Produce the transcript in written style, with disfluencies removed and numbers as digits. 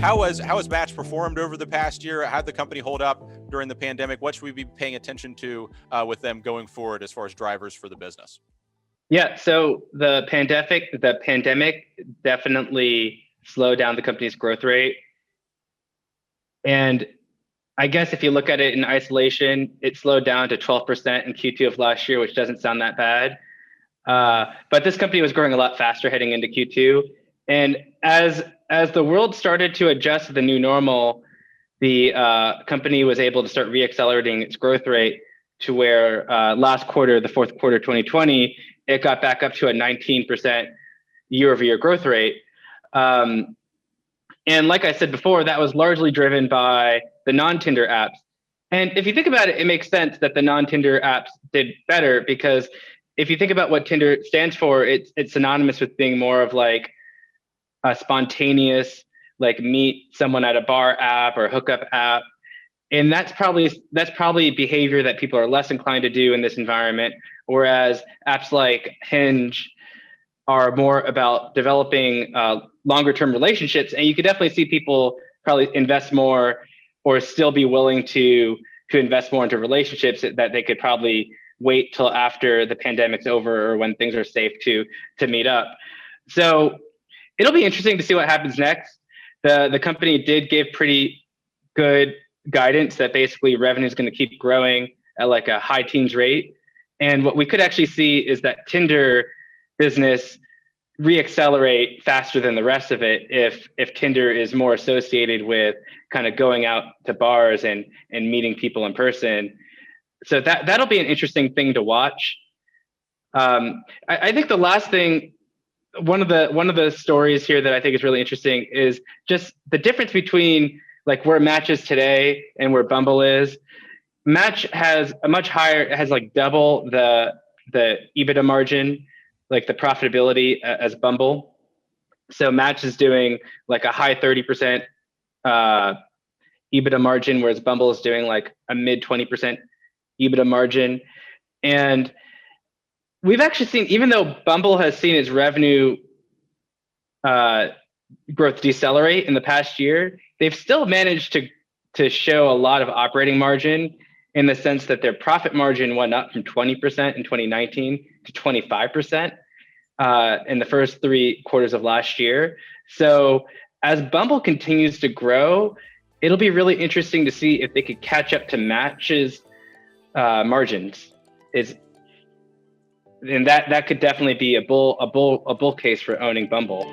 How has Match performed over the past year? How'd the company hold up during the pandemic? What should we be paying attention to with them going forward as far as drivers for the business? Yeah, so the pandemic definitely slowed down the company's growth rate. And I guess if you look at it in isolation, it slowed down to 12% in Q2 of last year, which doesn't sound that bad. But this company was growing a lot faster heading into Q2. And as the world started to adjust to the new normal, the company was able to start reaccelerating its growth rate to where last quarter, the fourth quarter 2020, it got back up to a 19% year over year growth rate. And like I said before, that was largely driven by the non-Tinder apps. And if you think about it, it makes sense that the non-Tinder apps did better because if you think about what Tinder stands for, it's synonymous with being more of like a spontaneous, like meet someone at a bar app or hookup app. And that's probably behavior that people are less inclined to do in this environment. Whereas apps like Hinge are more about developing longer term relationships. And you could definitely see people probably invest more or still be willing to invest more into relationships that they could probably wait till after the pandemic's over or when things are safe to meet up. So it'll be interesting to see what happens next. The company did give pretty good guidance that basically revenue is going to keep growing at like a high teens rate. And what we could actually see is that Tinder business reaccelerate faster than the rest of it if Tinder is more associated with kind of going out to bars and meeting people in person. So that'll be an interesting thing to watch. I think the last thing, one of the stories here that I think is really interesting is just the difference between like where Match is today and where Bumble is. Match has a much higher, it has like double the EBITDA margin, like the profitability as Bumble. So Match is doing like a high 30% EBITDA margin, whereas Bumble is doing like a mid 20% EBITDA margin. And we've actually seen, even though Bumble has seen its revenue growth decelerate in the past year, they've still managed to show a lot of operating margin in the sense that their profit margin went up from 20% in 2019 to 25% in the first 3 quarters of last year. So as Bumble continues to grow, it'll be really interesting to see if they could catch up to Match's margins. And that could definitely be a bull case for owning Bumble.